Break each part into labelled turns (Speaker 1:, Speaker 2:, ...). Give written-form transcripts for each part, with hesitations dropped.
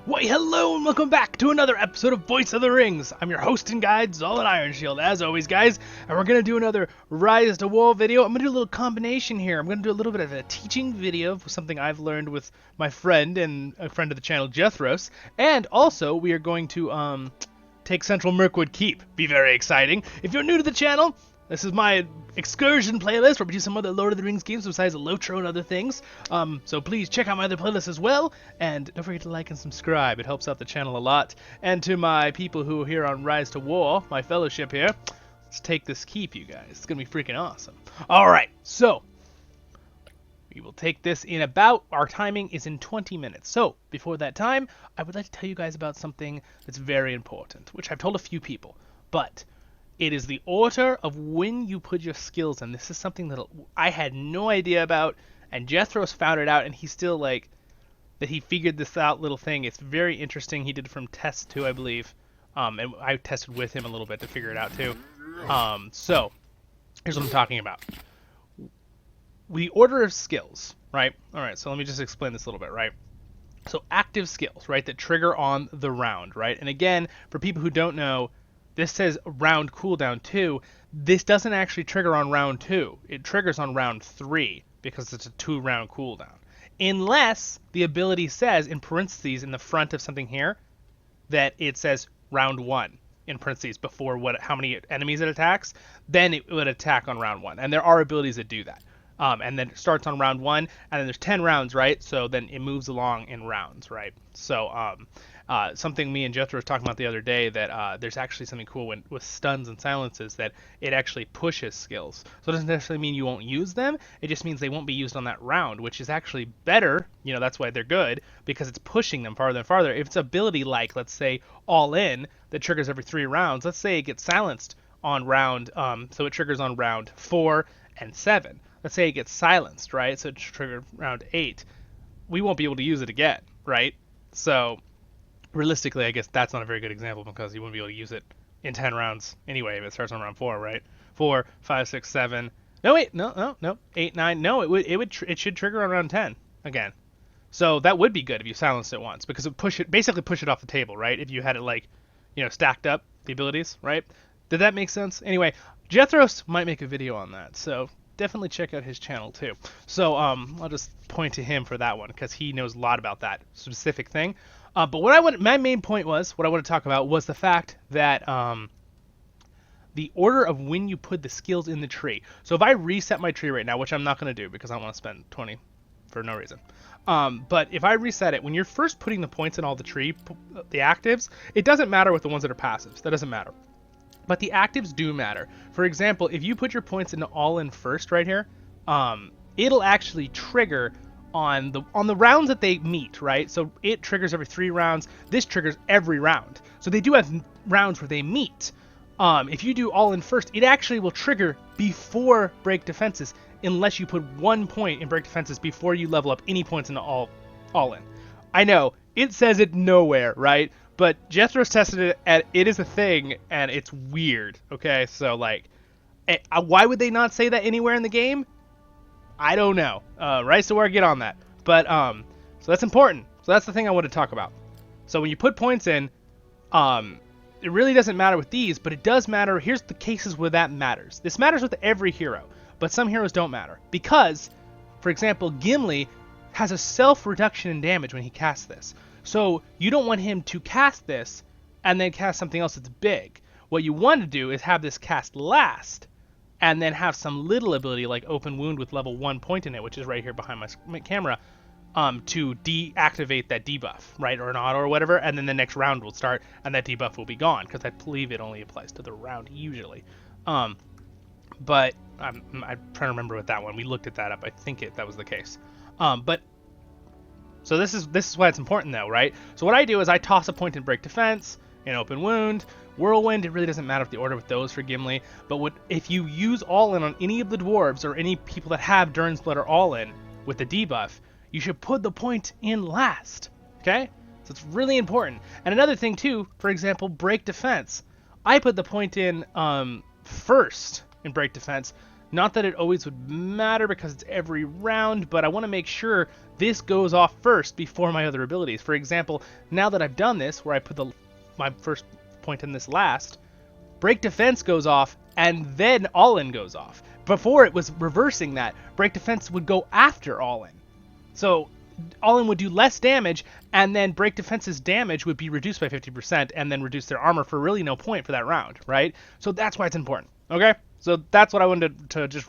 Speaker 1: Why, hello and welcome back to another episode of Voice of the Rings. I'm your host and guide, Zollin Ironshield, as always, guys. And we're going to do another RiseToWar video. I'm going to do a little combination here. I'm going to do a little bit of a teaching video of something I've learned with my friend and a friend of the channel, Jethros. And also, we are going to take Central Mirkwood Keep. Be very exciting. If you're new to the channel, this is my excursion playlist where we do some other Lord of the Rings games besides Lotro and other things. So please check out my other playlists as well. And don't forget to like and subscribe. It helps out the channel a lot. And to my people who are here on RiseToWar, my fellowship here, let's take this keep, you guys. It's going to be freaking awesome. Alright, so we will take this in about, our timing is in 20 minutes. So before that time, I would like to tell you guys about something that's very important, which I've told a few people. But it is the order of when you put your skills in. This is something that I had no idea about, and Jethros found it out, and he's still like, that he figured this out little thing. It's very interesting. He did it from test 2, I believe, and I tested with him a little bit to figure it out too. So, here's what I'm talking about. The order of skills, right? Alright, so let me just explain this a little bit, right? So, active skills, right, that trigger on the round, right? And again, for people who don't know, this says round cooldown 2. This doesn't actually trigger on round 2. It triggers on round 3 because it's a 2-round cooldown. Unless the ability says, in parentheses, in the front of something here, that it says round 1, in parentheses, before how many enemies it attacks, then it would attack on round 1. And there are abilities that do that. And then it starts on round 1, and then there's 10 rounds, right? So then it moves along in rounds, right? So, something me and Jethro was talking about the other day, that there's actually something cool with stuns and silences, that it actually pushes skills. So it doesn't necessarily mean you won't use them, it just means they won't be used on that round, which is actually better, you know, that's why they're good, because it's pushing them farther and farther. If it's ability like, let's say, All In, that triggers every 3 rounds, let's say it gets silenced on round, so it triggers on round 4 and 7. Let's say it gets silenced, right? So it triggered round 8. We won't be able to use it again, right? So realistically, I guess that's not a very good example because you wouldn't be able to use it in 10 rounds anyway if it starts on round 4, right? 4, 5, 6, 7. No, wait, no. 8, 9. No, it should trigger on round 10 again. So that would be good if you silenced it once because it basically push it off the table, right? If you had it like, you know, stacked up the abilities, right? Did that make sense? Anyway, Jethros might make a video on that, so definitely check out his channel too. So I'll just point to him for that one because he knows a lot about that specific thing. But my main point was, what I want to talk about was the fact that the order of when you put the skills in the tree. So if I reset my tree right now, which I'm not going to do because I don't want to spend 20 for no reason. But if I reset it, when you're first putting the points in all the tree, the actives, it doesn't matter with the ones that are passives. That doesn't matter. But the actives do matter. For example, if you put your points into All In first right here, it'll actually trigger on the rounds that they meet, right? So it triggers every 3 rounds. This triggers every round. So they do have rounds where they meet. If you do All In first, it actually will trigger before break defenses, unless you put 1 point in break defenses before you level up any points into All In. I know, it says it nowhere, right? But Jethro's tested it, and it is a thing, and it's weird, okay? So, like, why would they not say that anywhere in the game? I don't know. RiseToWar, get on that. But, so that's important. So that's the thing I want to talk about. So when you put points in, it really doesn't matter with these, but it does matter. Here's the cases where that matters. This matters with every hero, but some heroes don't matter. Because, for example, Gimli has a self-reduction in damage when he casts this. So you don't want him to cast this and then cast something else that's big. What you want to do is have this cast last and then have some little ability like Open Wound with level 1 point in it, which is right here behind my camera, to deactivate that debuff, right, or an auto or whatever, and then the next round will start and that debuff will be gone because I believe it only applies to the round usually. But I'm trying to remember with that one. We looked at that up. I think that was the case. So this is why it's important though, right? So what I do is I toss a point in break defense, in Open Wound, Whirlwind. It really doesn't matter with the order with those for Gimli, but if you use All In on any of the dwarves or any people that have Durin's Blood or All In with the debuff, you should put the point in last, okay? So it's really important. And another thing too, for example, break defense. I put the point in first in break defense Not that it always would matter because it's every round, but I want to make sure this goes off first before my other abilities. For example, now that I've done this, where I put my first point in this last, Break Defense goes off, and then All-In goes off. Before it was reversing that. Break Defense would go after All-In. So All-In would do less damage, and then Break Defense's damage would be reduced by 50%, and then reduce their armor for really no point for that round, right? So that's why it's important, okay? So that's what I wanted to just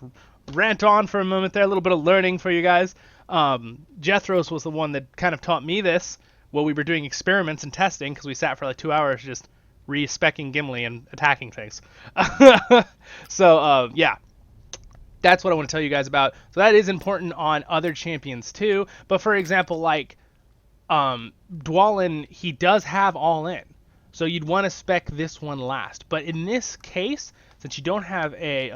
Speaker 1: rant on for a moment there, a little bit of learning for you guys. Jethros was the one that kind of taught me this while we were doing experiments and testing, because we sat for like 2 hours just re-speccing Gimli and attacking things. So, yeah. That's what I want to tell you guys about. So that is important on other champions too. But for example, like Dwalin, he does have All-In. So you'd want to spec this one last. But in this case, since you don't have a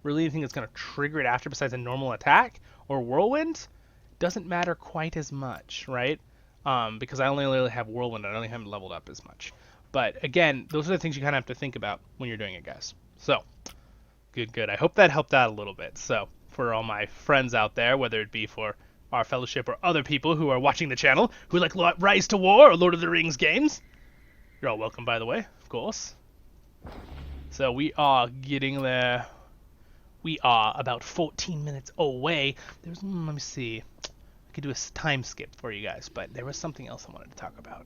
Speaker 1: really anything that's going to trigger it after besides a normal attack or whirlwind, doesn't matter quite as much, right? Because I only really have whirlwind. I only haven't leveled up as much. But again, those are the things you kind of have to think about when you're doing it, guys. So, good. I hope that helped out a little bit. So, for all my friends out there, whether it be for our fellowship or other people who are watching the channel, who like RiseToWar or Lord of the Rings games, you're all welcome, by the way, of course. So we are getting there. We are about 14 minutes away. There's, let me see. I could do a time skip for you guys, but there was something else I wanted to talk about.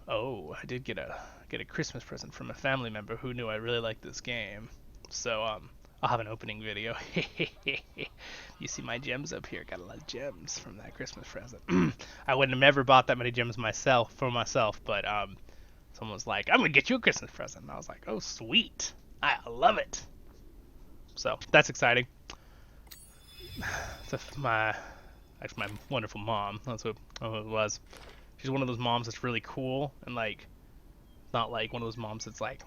Speaker 1: Oh, I did get a Christmas present from a family member who knew I really liked this game. So I'll have an opening video. You see my gems up here? Got a lot of gems from that Christmas present. I wouldn't have ever bought that many gems for myself, but someone was like, "I'm gonna get you a Christmas present." And I was like, "Oh, sweet! I love it." So that's exciting. So my wonderful mom. That's what it was. She's one of those moms that's really cool and like, not like one of those moms that's like,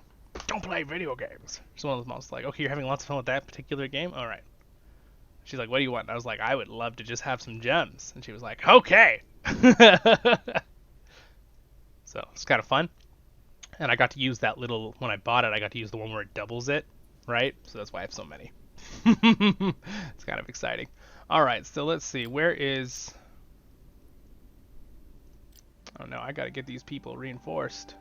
Speaker 1: "Don't play video games." She's one of those moms that's like, "Okay, you're having lots of fun with that particular game? All right." She's like, "What do you want?" And I was like, "I would love to just have some gems." And she was like, "Okay." So it's kind of fun. And I got to use that little, when I bought it, I got to use the one where it doubles it, right? So that's why I have so many. It's kind of exciting. All right, so let's see. Where is... Oh no, I got to get these people reinforced.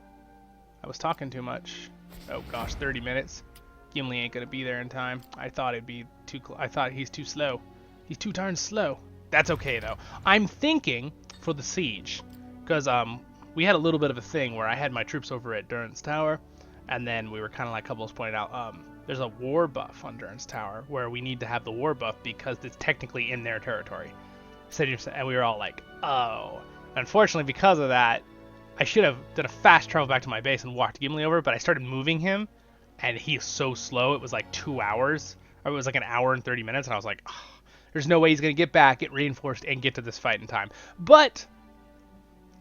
Speaker 1: I was talking too much. Oh gosh, 30 minutes. Gimli ain't going to be there in time. I thought it'd be too... I thought he's too slow. He's too darn slow. That's okay, though. I'm thinking for the siege, because we had a little bit of a thing where I had my troops over at Durance Tower, and then we were kind of like Couples pointed out, there's a war buff on Durance Tower where we need to have the war buff because it's technically in their territory. And we were all like, oh. Unfortunately, because of that, I should have done a fast travel back to my base and walked Gimli over, but I started moving him, and he's so slow. It was like 2 hours, or it was like an hour and 30 minutes, and I was like, oh, there's no way he's going to get back, get reinforced, and get to this fight in time. But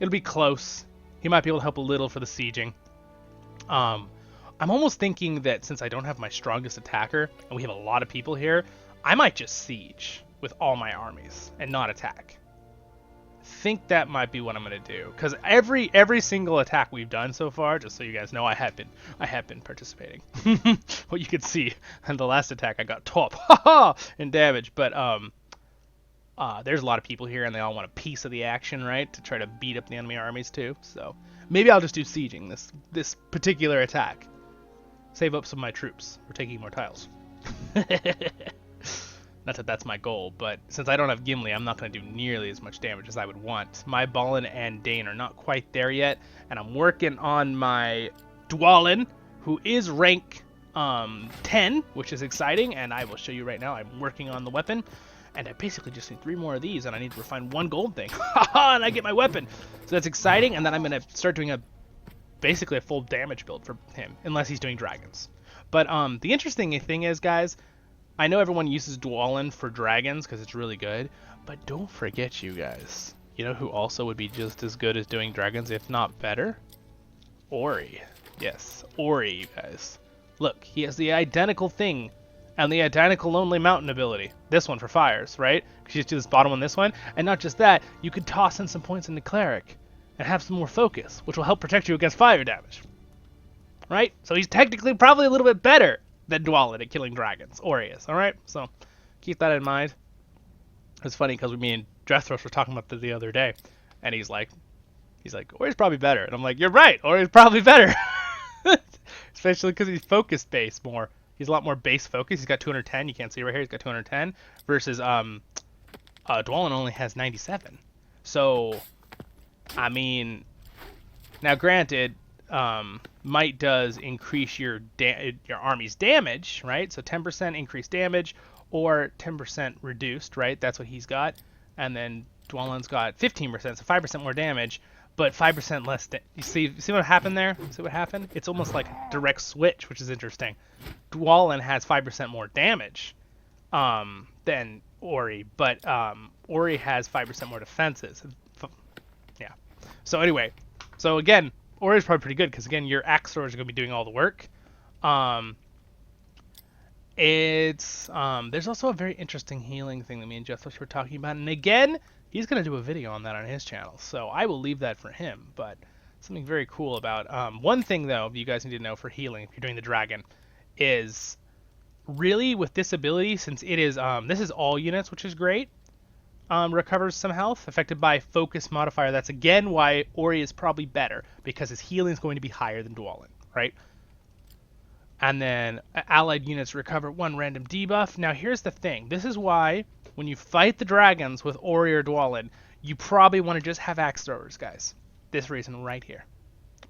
Speaker 1: it'll be close. He might be able to help a little for the sieging. I'm almost thinking that since I don't have my strongest attacker, and we have a lot of people here, I might just siege with all my armies and not attack. Think that might be what I'm going to do, because every single attack we've done so far, just so you guys know, I have been participating. Well, you can see in the last attack I got top in damage, but there's a lot of people here and they all want a piece of the action, right, to try to beat up the enemy armies too. So maybe I'll just do sieging this particular attack, save up some of my troops for taking more tiles. Not that that's my goal, but since I don't have Gimli, I'm not going to do nearly as much damage as I would want. My Balin and Dane are not quite there yet, and I'm working on my Dwalin, who is rank 10, which is exciting, and I will show you right now. I'm working on the weapon, and I basically just need 3 more of these, and I need to refine 1 gold thing. And I get my weapon! So that's exciting, and then I'm going to start doing basically a full damage build for him, unless he's doing dragons. But the interesting thing is, guys, I know everyone uses Dwalin for dragons because it's really good, but don't forget, you guys. You know who also would be just as good as doing dragons, if not better? Ori. Yes, Ori, you guys. Look, he has the identical thing and the identical Lonely Mountain ability. This one for fires, right? Because you just do this bottom one, this one. And not just that, you could toss in some points into Cleric and have some more focus, which will help protect you against fire damage. Right? So he's technically probably a little bit better than Dwalin at killing dragons. Ori is, alright? So keep that in mind. It's funny because me and Dressros were talking about this the other day, and he's like, Ori's probably better. And I'm like, you're right, Ori's probably better. Especially because he's focused base more. He's a lot more base focused. He's got 210. You can't see right here. He's got 210 versus Dwalin only has 97. So, I mean, now granted, might does increase your army's damage, right? So 10% increased damage or 10% reduced, right? That's what he's got. And then Dwalin's got 15%, so 5% more damage, but 5% less. You see what happened there? See what happened? It's almost like a direct switch, which is interesting. Dwalin has 5% more damage than Ori, but Ori has 5% more defenses. Yeah. So anyway, so again, Ori's probably pretty good because again, your axe throwers are going to be doing all the work. There's also a very interesting healing thing that me and Jethros were talking about, and again, he's going to do a video on that on his channel, so I will leave that for him. But something very cool about one thing though you guys need to know for healing if you're doing the dragon is really with this ability, since it is this is all units, which is great. Recovers some health affected by focus modifier. That's again why Ori is probably better, because his healing is going to be higher than Dwalin, right? And then allied units recover 1 random debuff. Now here's the thing. This is why when you fight the dragons with Ori or Dwalin, you probably want to just have axe throwers, guys. This reason right here.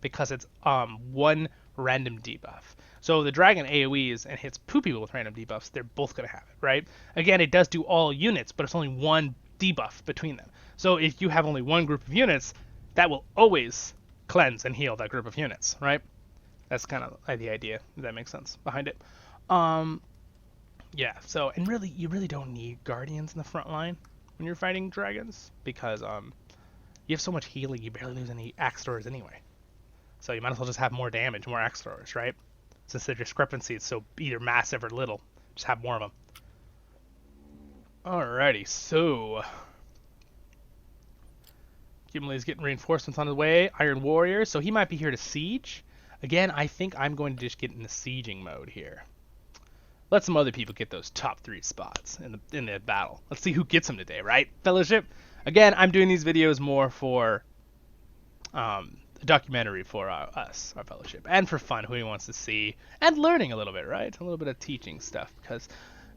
Speaker 1: Because it's 1 random debuff. So the dragon AoEs and hits 2 people with random debuffs, they're both going to have it, right? Again, it does do all units, but it's only 1 debuff between them. So if you have only 1 group of units, that will always cleanse and heal that group of units, right? That's kind of the idea, if that makes sense, behind it. Yeah, so, and really, you really don't need guardians in the front line when you're fighting dragons, because you have so much healing, you barely lose any axe throwers anyway. So you might as well just have more damage, more axe throwers, right? Since the discrepancy is so either massive or little, just have more of them. Alrighty, so Gimli's getting reinforcements on his way. Iron Warrior, so he might be here to siege. Again, I think I'm going to just get in the sieging mode here. Let some other people get those top 3 spots in the battle. Let's see who gets them today, right, Fellowship? Again, I'm doing these videos more for a documentary for us, our Fellowship, and for fun, who he wants to see, and learning a little bit, right? A little bit of teaching stuff, because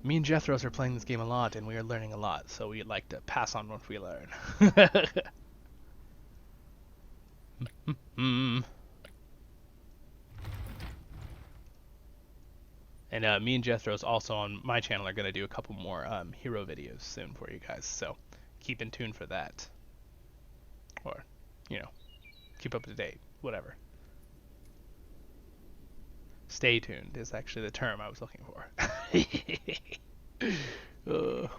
Speaker 1: me and Jethros are playing this game a lot, and we are learning a lot, so we'd like to pass on what we learn. And me and Jethros also on my channel are going to do a couple more hero videos soon for you guys, so keep in tune for that. Or, you know, keep up to date, whatever. Stay tuned is actually the term I was looking for.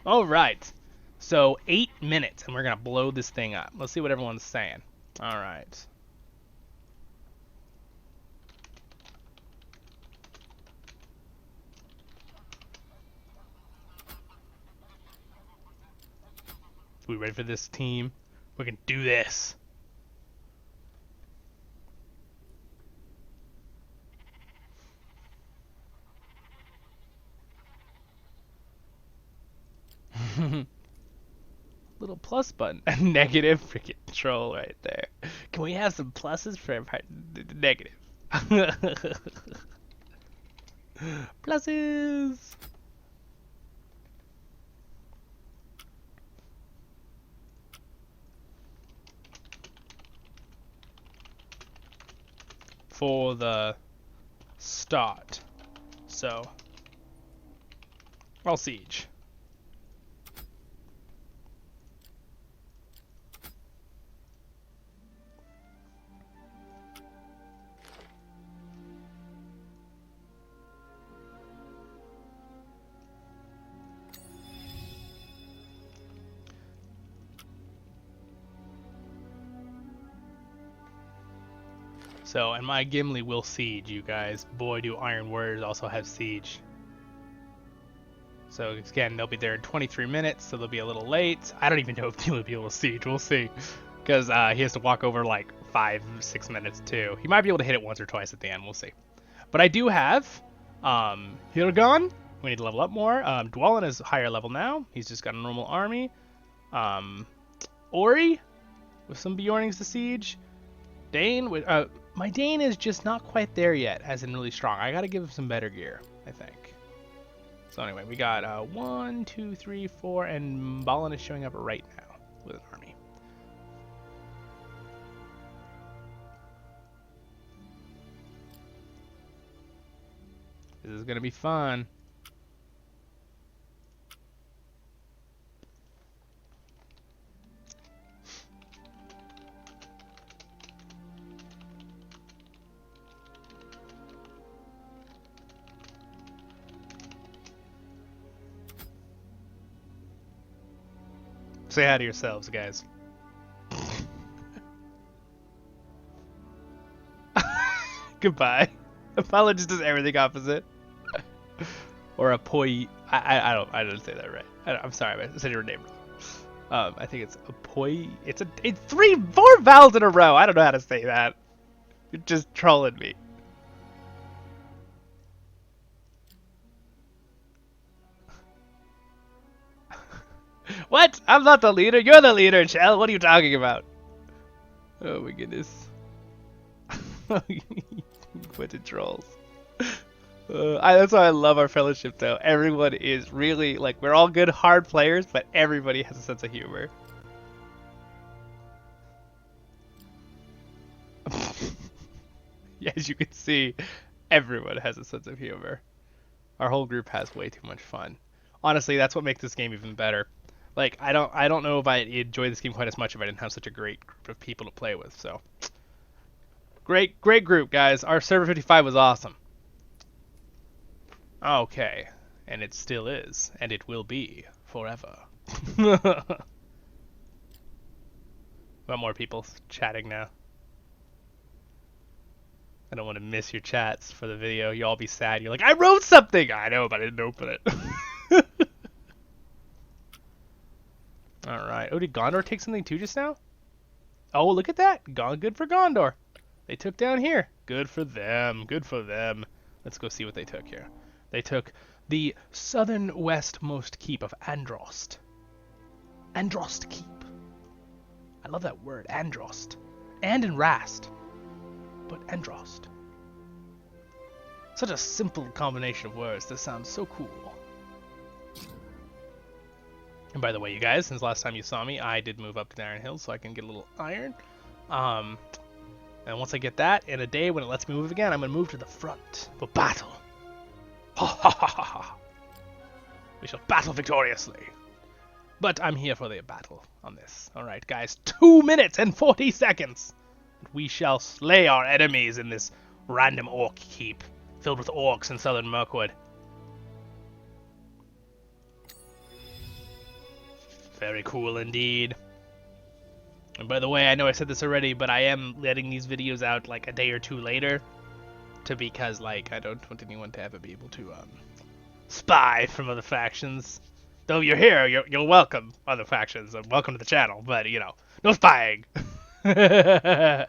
Speaker 1: Alright, so 8 minutes, and we're going to blow this thing up. Let's see what everyone's saying. Alright. We ready for this, team? We can do this. Little plus button. A negative freaking troll right there. Can we have some pluses for negative? Pluses. For the start. So I'll siege. So, and my Gimli will siege, you guys. Boy, do Iron Warriors also have siege. So, again, they'll be there in 23 minutes, so they'll be a little late. I don't even know if Gimli will be able to siege. We'll see. Because he has to walk over like 5-6 minutes, too. He might be able to hit it once or twice at the end. We'll see. But I do have Hirgon, we need to level up more. Dwallin is higher level now. He's just got a normal army. Ori, with some Bjornings to siege. Dane, with, my Dane is just not quite there yet, as in really strong. I gotta give him some better gear, I think. So anyway, we got 1, 2, 3, 4, and Balin is showing up right now with an army. This is gonna be fun. Say hi to yourselves, guys. Goodbye. Apologist does everything opposite. Or a poi. I didn't say that right. I'm sorry, I said your name wrong. I think it's a poi. It's 4 vowels in a row. I don't know how to say that. You're just trolling me. What? I'm not the leader. You're the leader, Shell. What are you talking about? Oh my goodness. Bunch of trolls. That's why I love our fellowship, though. Everyone is really, like, we're all good, hard players, but everybody has a sense of humor. Yeah, as you can see, everyone has a sense of humor. Our whole group has way too much fun. Honestly, that's what makes this game even better. Like, I don't know if I'd enjoy this game quite as much if I didn't have such a great group of people to play with, so. Great group, guys. Our server 55 was awesome. Okay, and it still is, and it will be forever. Got more people chatting now. I don't want to miss your chats for the video. You all be sad. You're like, I wrote something! I know, but I didn't open it. Alright. Oh, did Gondor take something too just now? Oh, look at that. Good for Gondor. They took down here. Good for them. Good for them. Let's go see what they took here. They took the southern westmost keep of Androst. Androst Keep. I love that word, Androst. And in Rast. But Androst. Such a simple combination of words that sounds so cool. And by the way, you guys, since last time you saw me, I did move up to Iron Hills so I can get a little iron. And once I get that, in a day when it lets me move again, I'm going to move to the front for battle. Ha ha ha ha ha. We shall battle victoriously. But I'm here for the battle on this. Alright, guys, 2 minutes and 40 seconds. We shall slay our enemies in this random orc keep filled with orcs in southern Mirkwood. Very cool indeed. And by the way, I know I said this already, but I am letting these videos out like a day or two later, because like I don't want anyone to ever be able to spy from other factions. Though you're here, you're welcome, other factions. Welcome to the channel, but you know, no spying. Baruch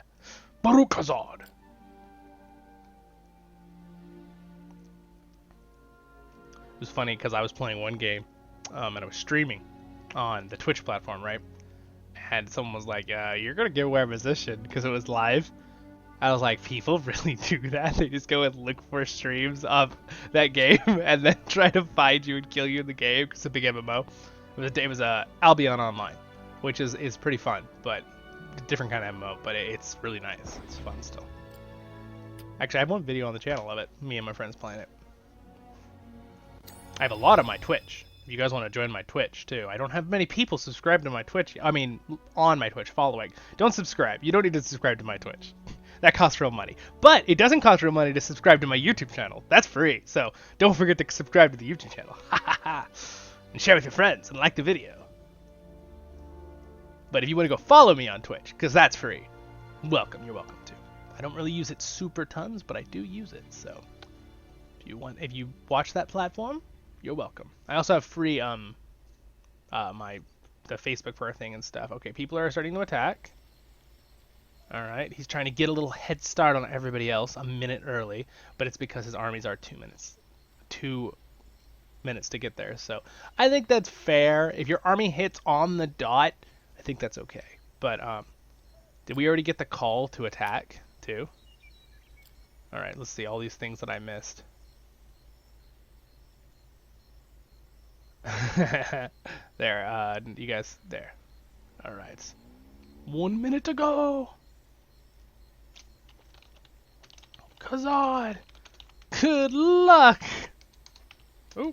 Speaker 1: Hazard. It was funny because I was playing one game, and I was streaming on the Twitch platform, right? And someone was like, you're gonna give away our position because it was live. I was like, people really do that? They just go and look for streams of that game and then try to find you and kill you in the game because it's a big MMO. It was Albion Online, which is pretty fun, but a different kind of MMO, but it's really nice. It's fun still. Actually, I have one video on the channel of it, me and my friends playing it. I have a lot on my Twitch. If you guys want to join my Twitch too. I don't have many people subscribed to my Twitch. I mean, on my Twitch, following. Don't subscribe. You don't need to subscribe to my Twitch. That costs real money. But it doesn't cost real money to subscribe to my YouTube channel. That's free. So don't forget to subscribe to the YouTube channel. And share with your friends and like the video. But if you want to go follow me on Twitch, because that's free, welcome. You're welcome to. I don't really use it super tons, but I do use it. So if you watch that platform, you're welcome. I also have free the Facebook for thing and stuff. Okay, people are starting to attack. Alright, he's trying to get a little head start on everybody else a minute early, but it's because his armies are 2 minutes like 2 minutes to get there. So I think that's fair. If your army hits on the dot, I think that's okay. But did we already get the call to attack too? All right, let's see all these things that I missed. There, you guys, there. All right, 1 minute to go. Kazad, good luck. Oh,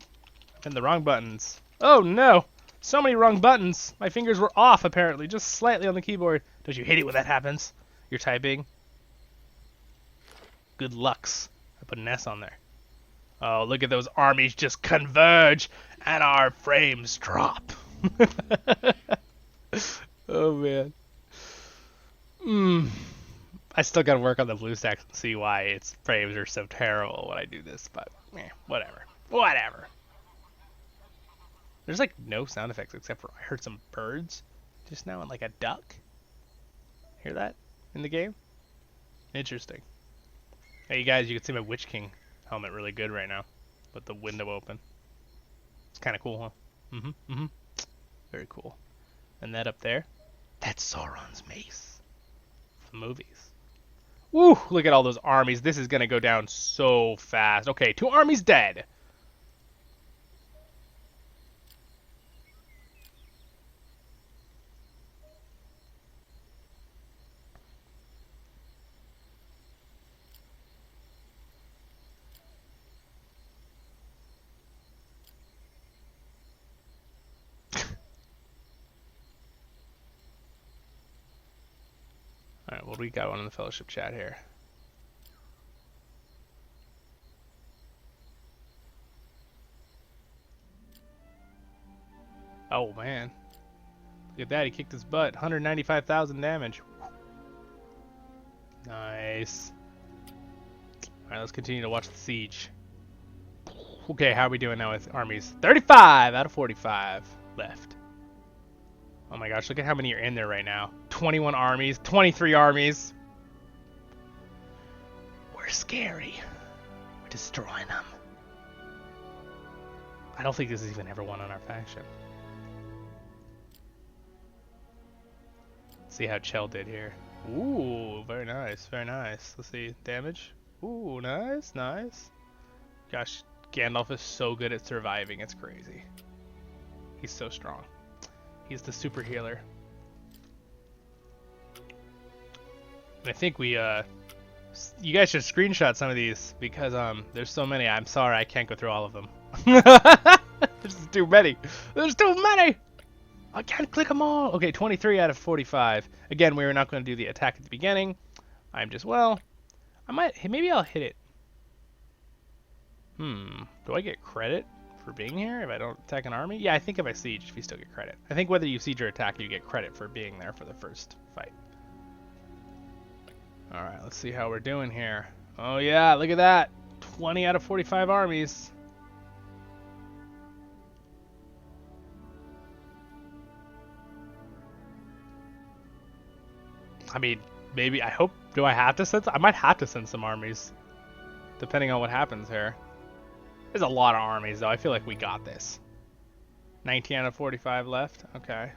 Speaker 1: and the wrong buttons. Oh no, so many wrong buttons. My fingers were off apparently, just slightly on the keyboard. Don't you hate it when that happens? You're typing. Good lucks. I put an S on there. Oh, look at those armies just converge and our frames drop. Oh man. I still gotta work on the blue stacks and see why its frames are so terrible when I do this, but whatever. Whatever. There's like no sound effects except for I heard some birds just now and like a duck. Hear that in the game? Interesting. Hey you guys, you can see my Witch King helmet really good right now with the window open. It's kind of cool, huh? Very cool. And that up there, that's Sauron's mace. The movies. Woo! Look at all those armies. This is gonna go down so fast. Okay, 2 armies dead. Alright, what do we got on in the fellowship chat here? Oh man. Look at that, he kicked his butt. 195,000 damage. Nice. Alright, let's continue to watch the siege. Okay, how are we doing now with armies? 35 out of 45 left. Oh my gosh, look at how many are in there right now. 21 armies, 23 armies. We're scary. We're destroying them. I don't think this is even ever one on our faction. Let's see how Chell did here. Ooh, very nice, very nice. Let's see, damage. Ooh, nice, nice. Gosh, Gandalf is so good at surviving, it's crazy. He's so strong. He's the super healer. And I think we, you guys should screenshot some of these because there's so many. I'm sorry, I can't go through all of them. There's too many. There's too many. I can't click them all. Okay, 23 out of 45. Again, we were not going to do the attack at the beginning. I'm just, well, I might, maybe I'll hit it. Do I get credit for being here if I don't attack an army? Yeah, I think if I siege, you still get credit. I think whether you siege or attack, you get credit for being there for the first fight. Alright, let's see how we're doing here. Oh yeah, look at that. 20 out of 45 armies. I mean, maybe, I hope, do I have to send, I might have to send some armies. Depending on what happens here. There's a lot of armies though, I feel like we got this. 19 out of 45 left, okay.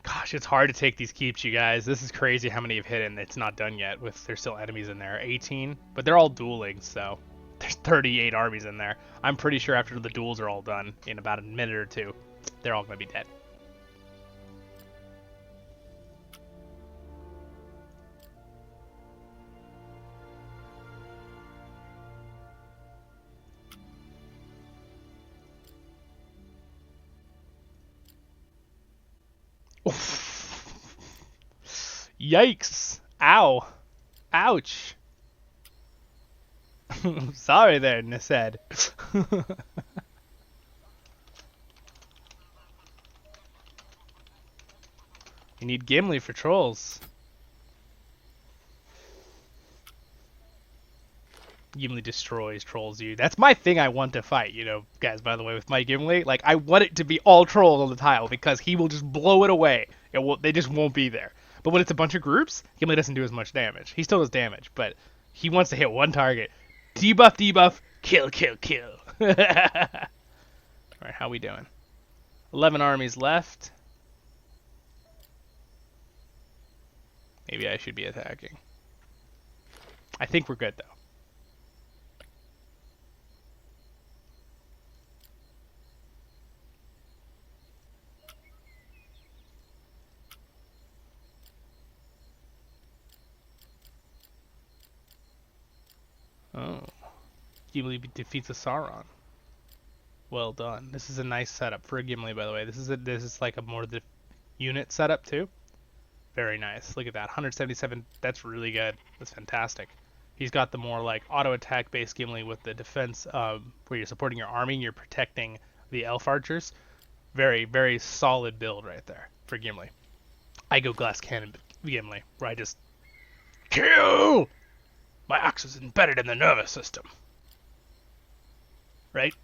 Speaker 1: Gosh, it's hard to take these keeps, you guys. This is crazy how many you've hit and it's not done yet with, there's still enemies in there. 18, but they're all dueling, so there's 38 armies in there. I'm pretty sure after the duels are all done, in about a minute or two, they're all gonna be dead. Yikes! Ow! Ouch! Sorry there, Nased. You need Gimli for trolls. Gimli destroys trolls, you. That's my thing I want to fight, you know, guys, by the way, with my Gimli. Like, I want it to be all trolls on the tile because he will just blow it away. They just won't be there. But when it's a bunch of groups, Gimli doesn't do as much damage. He still does damage, but he wants to hit one target Debuff, debuff, kill, kill, kill. Alright, how we doing? 11 armies left. Maybe I should be attacking. I think we're good, though. Oh. Gimli defeats a Sauron. Well done. This is a nice setup for a Gimli, by the way. This is like a more the unit setup too. Very nice. Look at that. 177. That's really good. That's fantastic. He's got the more like auto attack based Gimli with the defense where you're supporting your army and you're protecting the elf archers. Very, very solid build right there for Gimli. I go glass cannon Gimli, where I just kill! My axe is embedded in the nervous system. Right?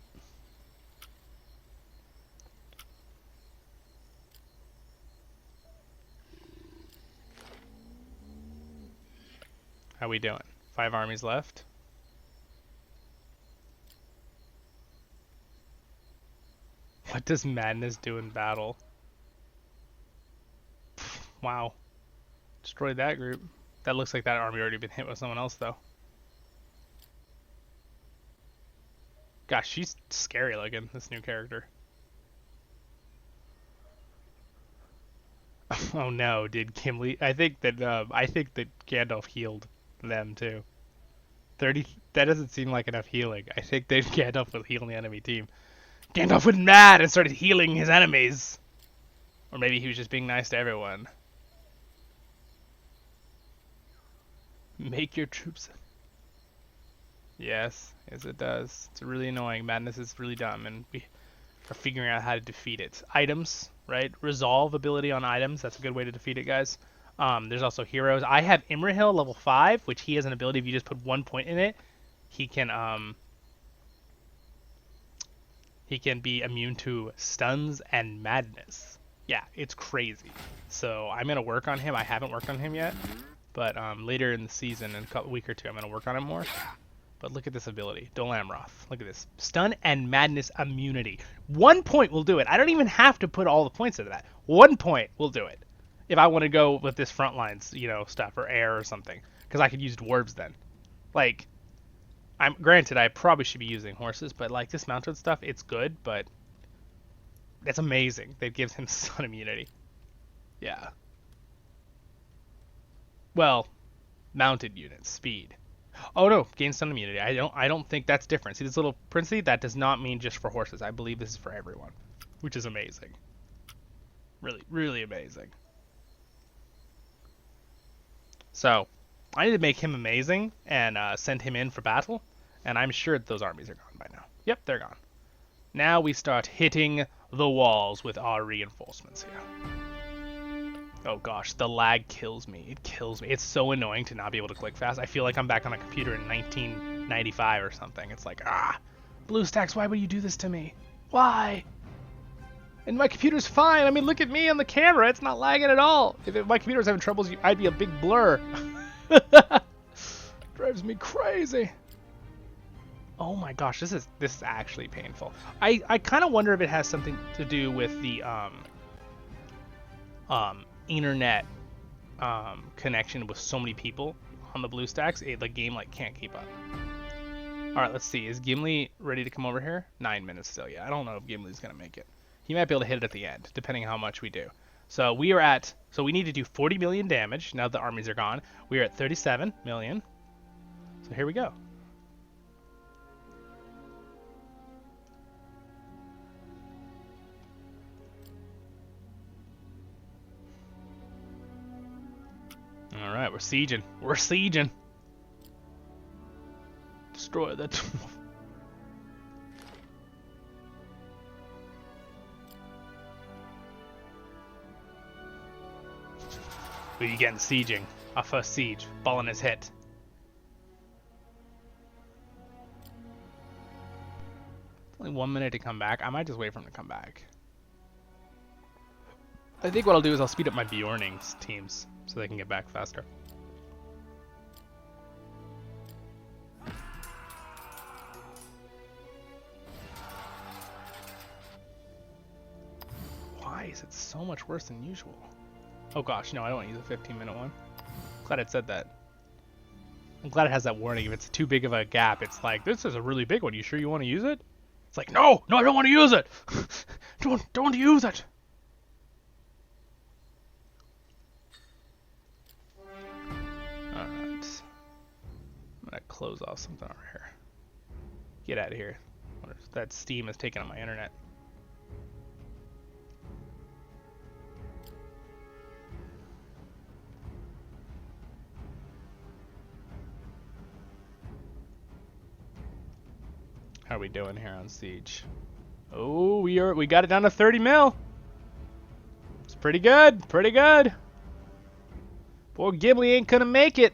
Speaker 1: How we doing? 5 armies left. What does madness do in battle? Wow. Destroyed that group. That looks like that army already been hit with someone else, though. Gosh, she's scary looking, this new character. Oh no, did Gimli? I think that Gandalf healed them too. 30. That doesn't seem like enough healing. I think that Gandalf will heal the enemy team. Gandalf went mad and started healing his enemies. Or maybe he was just being nice to everyone. Make your troops. Yes, it does. It's really annoying. Madness is really dumb, and we are figuring out how to defeat it. Items, right? Resolve ability on items. That's a good way to defeat it, guys. There's also heroes. I have Imrahil level 5, which he has an ability. If you just put 1 point in it, he can be immune to stuns and madness. Yeah, it's crazy. So I'm gonna work on him. I haven't worked on him yet. But later in the season, in a week or two, I'm going to work on it more. But look at this ability. Dol Amroth. Look at this. Stun and Madness immunity. 1 point will do it. I don't even have to put all the points into that. 1 point will do it. If I want to go with this front lines, stuff, or air or something. Because I could use dwarves then. Like, granted, I probably should be using horses, but like this mounted stuff, it's good, but it's amazing. That gives him stun immunity. Yeah. Well, mounted units, speed. Oh no, gain stun immunity. I don't think that's different. See this little princely? That does not mean just for horses. I believe this is for everyone, which is amazing. Really, really amazing. So, I need to make him amazing and send him in for battle, and I'm sure those armies are gone by now. Yep, they're gone. Now we start hitting the walls with our reinforcements here. Oh gosh, the lag kills me. It kills me. It's so annoying to not be able to click fast. I feel like I'm back on a computer in 1995 or something. It's like, BlueStacks, why would you do this to me? Why? And my computer's fine. I mean, look at me on the camera. It's not lagging at all. If my computer was having troubles, I'd be a big blur. Drives me crazy. Oh my gosh, this is actually painful. I kind of wonder if it has something to do with the internet connection with so many people on the BlueStacks. The game can't keep up. All right, let's see. Is Gimli ready to come over here? 9 minutes still. Yeah, I don't know if Gimli's gonna make it. He might be able to hit it at the end, depending on how much we do. So we need to do 40 million damage now that the armies are gone. We are at 37 million. So here we go. All right, we're sieging. We're sieging. Destroy that. Who you getting sieging? Our first siege. Ball in his hit. Only 1 minute to come back. I might just wait for him to come back. I think what I'll do is I'll speed up my Bjorning's teams so they can get back faster. so much worse than usual. Oh gosh, no, I don't want to use a 15-minute one. Glad it said that. I'm glad it has that warning. If it's too big of a gap, it's like, this is a really big one. You sure you want to use it? It's like, no, I don't want to use it. don't want to use it. All right. I'm gonna close off something over here. Get out of here. That steam is taking on my internet. How are we doing here on Siege? Oh, we got it down to 30 mil. It's pretty good, pretty good. Poor Gimli ain't gonna make it.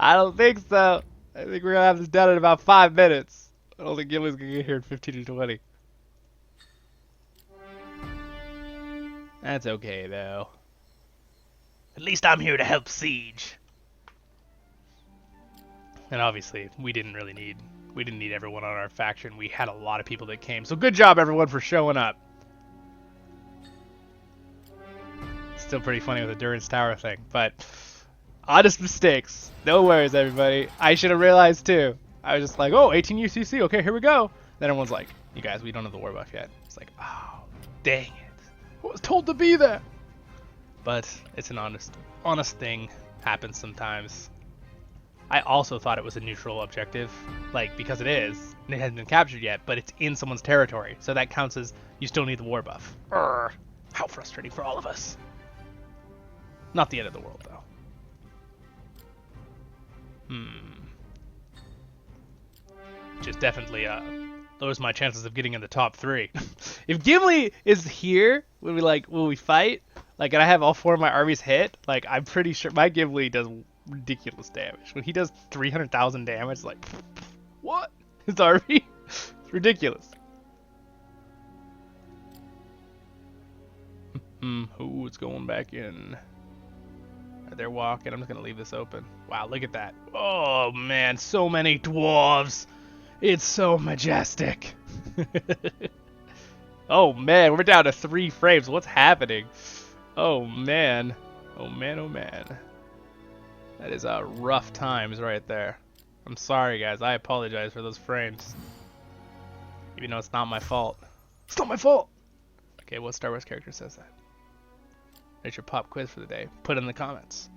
Speaker 1: I don't think so. I think we're gonna have this done in about 5 minutes. I don't think Gimli's gonna get here in 15 to 20. That's okay though. At least I'm here to help Siege. And obviously, we didn't need everyone on our faction. We had a lot of people that came. So good job, everyone, for showing up. Still pretty funny with the Durance Tower thing, but honest mistakes. No worries, everybody. I should have realized, too. I was just like, oh, 18 UCC. Okay, here we go. Then everyone's like, you guys, we don't have the war buff yet. It's like, oh, dang it. I was told to be there. But it's an honest thing. Happens sometimes. I also thought it was a neutral objective, like, because it is, and it hasn't been captured yet, but it's in someone's territory, so that counts as you still need the war buff. Urgh, how frustrating for all of us. Not the end of the world, though. Just definitely lowers my chances of getting in the top 3. If Gimli is here when we fight, like, and I have all 4 of my armies hit, like, I'm pretty sure my Gimli does ridiculous damage. When he does 300,000 damage, like, what? His army? It's ridiculous. Oh, it's going back in. They're walking. I'm just gonna leave this open. Wow, look at that. Oh man, so many dwarves. It's so majestic. Oh man, we're down to 3 frames. What's happening? Oh man. Oh man, oh man. That is rough times right there. I'm sorry, guys. I apologize for those frames. Even though it's not my fault. It's not my fault! Okay, what Star Wars character says that? There's your pop quiz for the day. Put it in the comments.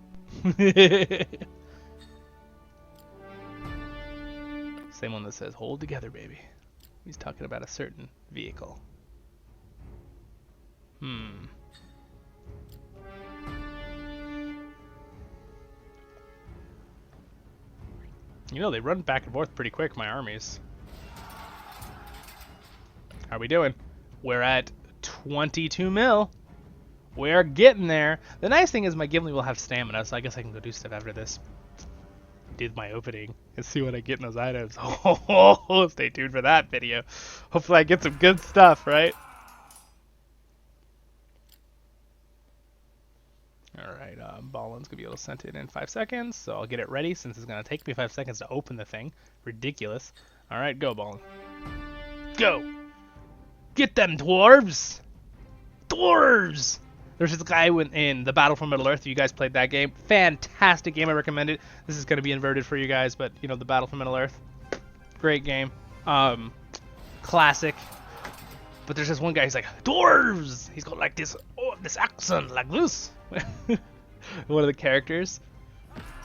Speaker 1: Same one that says, hold together, baby. He's talking about a certain vehicle. You know, they run back and forth pretty quick, my armies. How are we doing? We're at 22 mil. We're getting there. The nice thing is my Gimli will have stamina, so I guess I can go do stuff after this. Did my opening and see what I get in those items. Oh, stay tuned for that video. Hopefully I get some good stuff, right? Alright, Ballin's gonna be able to send it in 5 seconds, so I'll get it ready since it's gonna take me 5 seconds to open the thing. Ridiculous. Alright, go, Ballin. Go! Get them, dwarves! Dwarves! There's this guy in the Battle for Middle-earth. You guys played that game. Fantastic game. I recommend it. This is going to be inverted for you guys, but, you know, the Battle for Middle-earth. Great game. Classic. But there's this one guy, he's like, dwarves! He's got like this, this accent, like this. One of the characters.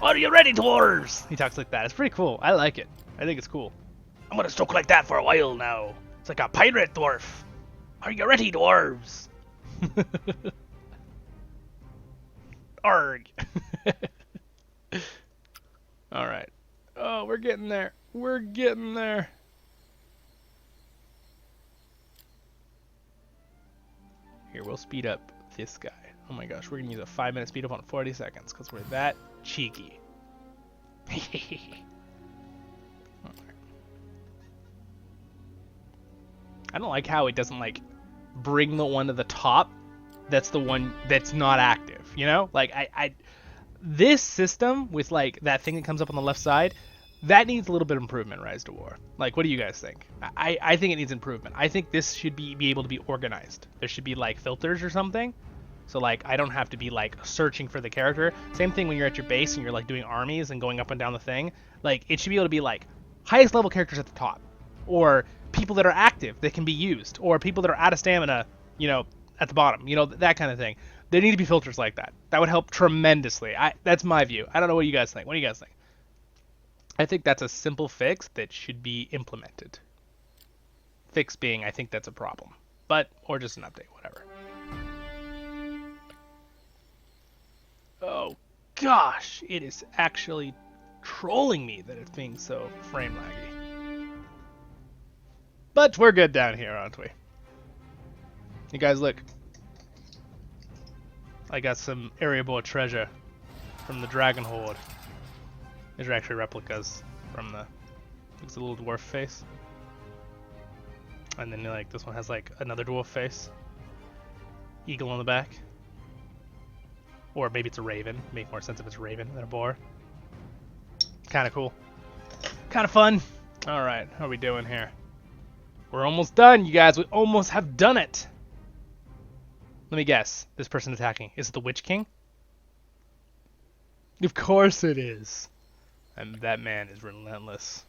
Speaker 1: Are you ready, dwarves? He talks like that. It's pretty cool. I like it. I think it's cool. I'm going to talk like that for a while now. It's like a pirate dwarf. Are you ready, dwarves? Arg. Alright. Oh, we're getting there. We're getting there. Here, we'll speed up this guy. Oh my gosh, we're going to use a 5-minute speed up on 40 seconds because we're that cheeky. I don't like how it doesn't, like, bring the one to the top that's the one that's not active, you know? Like, this system with, like, that thing that comes up on the left side, That needs a little bit of improvement, Rise to War. Like, what do you guys think? I think it needs improvement. I think this should be able to be organized. There should be like filters or something. So like I don't have to be like searching for the character. Same thing when you're at your base and you're like doing armies and going up and down the thing. Like it should be able to be like highest level characters at the top, or people that are active that can be used, or people that are out of stamina, you know, at the bottom. You know, that kind of thing. There need to be filters like that. That would help tremendously. That's my view. I don't know what you guys think. What do you guys think? I think that's a simple fix that should be implemented. Fix being, I think that's a problem. But, or just an update, whatever. Oh, gosh. It is actually trolling me that it's being so frame laggy. But we're good down here, aren't we? You guys, look. I got some Erebor treasure from the Dragon Horde. These are actually replicas from the, looks a little dwarf face. And then like this one has like another dwarf face. Eagle on the back. Or maybe it's a raven. Make more sense if it's a raven than a boar. Kind of cool. Kind of fun. Alright, how are we doing here? We're almost done, you guys. We almost have done it. Let me guess. This person attacking. Is it the Witch King? Of course it is. And that man is relentless.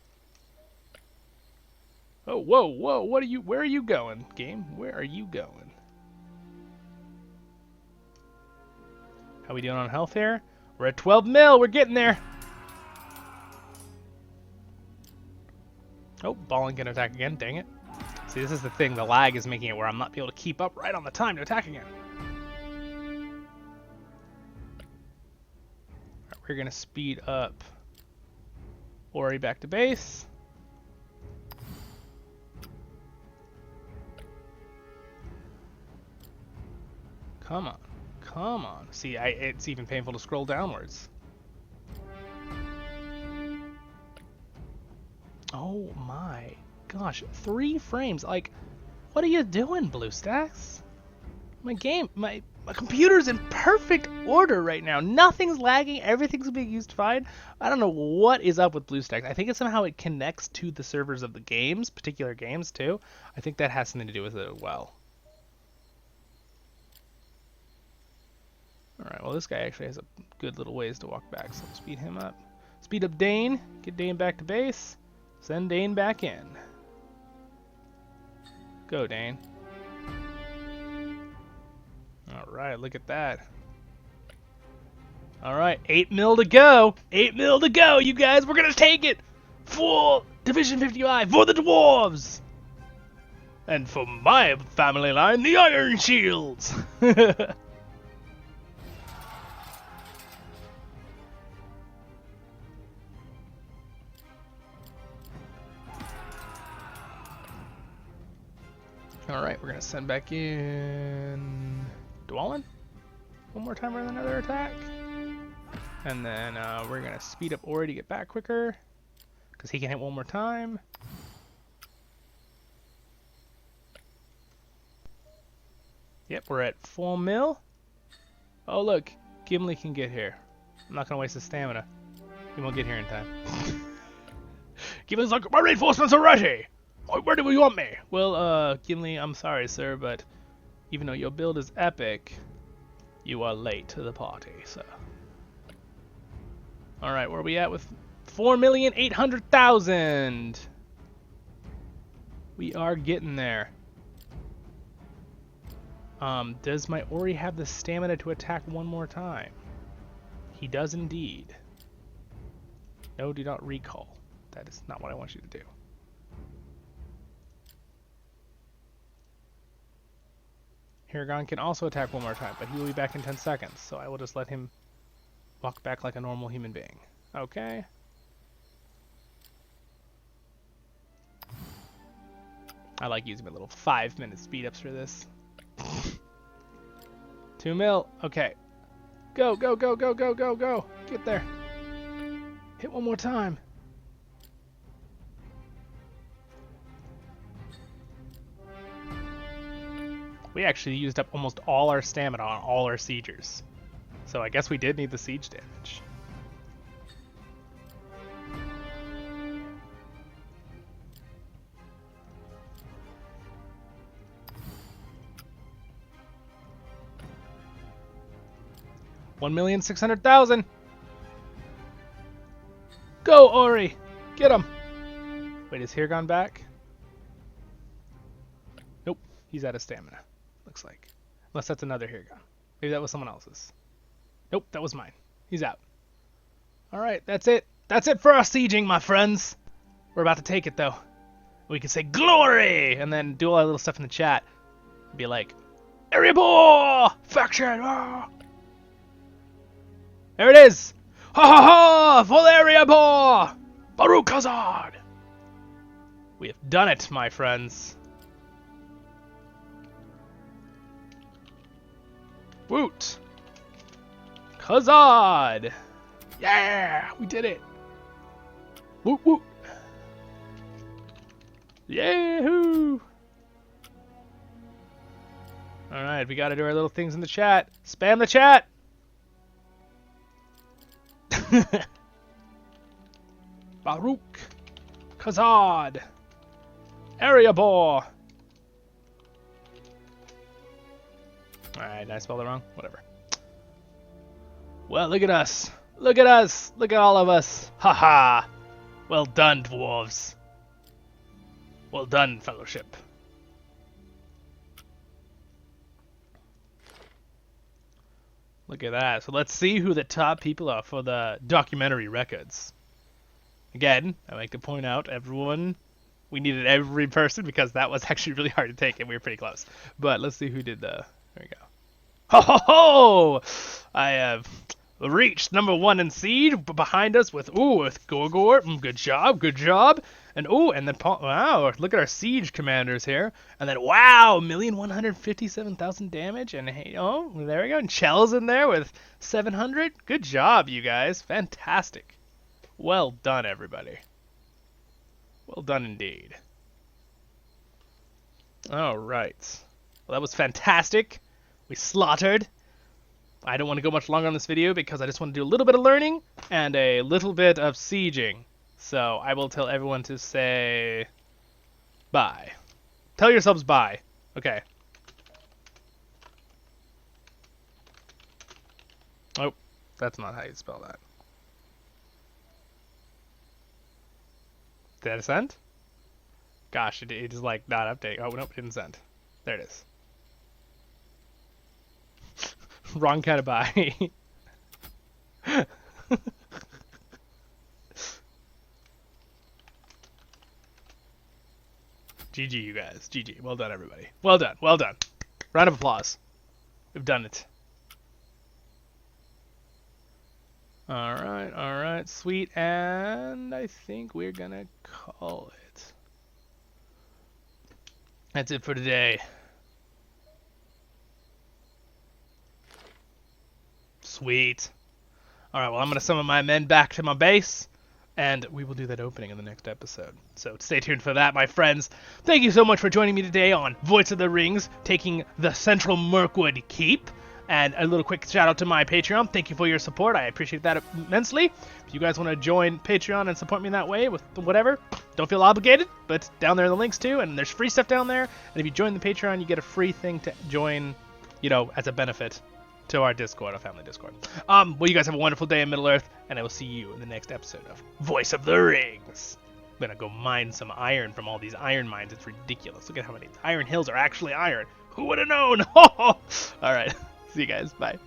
Speaker 1: Oh, whoa, whoa, what are you, where are you going, game? Where are you going? How we doing on health here? We're at 12 mil, we're getting there. Oh, Ballin can attack again, dang it. See, this is the thing, the lag is making it where I'm not able to keep up right on the time to attack again. Alright, we're gonna speed up Ori back to base. Come on. Come on. See, it's even painful to scroll downwards. Oh my gosh. 3 frames. Like, what are you doing, BlueStacks? My computer's in perfect order right now. Nothing's lagging. Everything's being used fine. I don't know what is up with BlueStacks. I think it's somehow it connects to the servers of the games, particular games too. I think that has something to do with it as well. Alright, well this guy actually has a good little ways to walk back, so we'll speed him up. Speed up Dane. Get Dane back to base. Send Dane back in. Go, Dane. Alright, look at that. Alright, 8 mil to go. 8 mil to go, you guys. We're going to take it for Division 55 for the Dwarves. And for my family line, the Ironshields. Alright, we're going to send back in Zollin. One more time with another attack. And then we're going to speed up Ori to get back quicker, because he can hit one more time. Yep, we're at 4 mil. Oh look, Gimli can get here. I'm not going to waste his stamina. He won't get here in time. Gimli's like, my reinforcements are ready! Where do you want me? Well, Gimli, I'm sorry, sir, but even though your build is epic, you are late to the party, sir. Alright, where are we at with 4,800,000? We are getting there. Does my Ori have the stamina to attack one more time? He does indeed. No, do not recall. That is not what I want you to do. Hiragon can also attack one more time, but he will be back in 10 seconds, so I will just let him walk back like a normal human being. Okay. I like using my little 5-minute speed ups for this. 2 mil. Okay. Go, go, go, go, go, go, go. Get there. Hit one more time. We actually used up almost all our stamina on all our siegers. So I guess we did need the siege damage. 1,600,000. Go, Ori! Get him! Wait, is here gone back? Nope, he's out of stamina. Looks like. Unless that's another here gone. Maybe that was someone else's. Nope, that was mine. He's out. Alright, that's it. That's it for our sieging, my friends. We're about to take it, though. We can say glory! And then do all our little stuff in the chat. Be like, area ball! Faction! Ah! There it is! Ha ha ha! For the area ball! Baruch Hazard! We have done it, my friends. Woot! Hazard! Yeah! We did it! Woot woot! Yahoo! Alright, we gotta do our little things in the chat. Spam the chat! Baruch Hazard! Area ball! Alright, did I spell it wrong? Whatever. Well, look at us. Look at us. Look at all of us. Haha. Well done, dwarves. Well done, fellowship. Look at that. So let's see who the top people are for the documentary records. Again, I like to point out, everyone, we needed every person because that was actually really hard to take and we were pretty close. But let's see who did the... There we go. Ho ho ho! I have reached #1 in Siege behind us with Gorgor. Good job, good job. And and then wow, look at our Siege commanders here. And then wow, 1,157,000 damage. And hey, oh, there we go. And Chell's in there with 700. Good job, you guys. Fantastic. Well done, everybody. Well done indeed. All right. Well, that was fantastic. We slaughtered. I don't want to go much longer on this video because I just want to do a little bit of learning and a little bit of sieging. So I will tell everyone to say bye. Tell yourselves bye. Okay. Oh, that's not how you spell that. Did it send? Gosh, it is like not updating. Oh, nope, it didn't send. There it is. Wrong kind of bye. GG, you guys. GG. Well done, everybody. Well done. Well done. Round of applause. We've done it. Alright, sweet. And I think we're gonna call it. That's it for today. Sweet. Alright, well, I'm going to summon my men back to my base, and we will do that opening in the next episode. So stay tuned for that, my friends. Thank you so much for joining me today on Voice of the Rings, taking the Central Mirkwood Keep. And a little quick shout out to my Patreon. Thank you for your support. I appreciate that immensely. If you guys want to join Patreon and support me in that way with whatever, don't feel obligated, but down there are the links too, and there's free stuff down there. And if you join the Patreon, you get a free thing to join, you know, as a benefit to our Discord, our family Discord. Well, you guys have a wonderful day in Middle-earth, and I will see you in the next episode of Voice of the Rings. I'm gonna go mine some iron from all these iron mines. It's ridiculous. Look at how many iron hills are actually iron. Who would have known? All right. See you guys. Bye.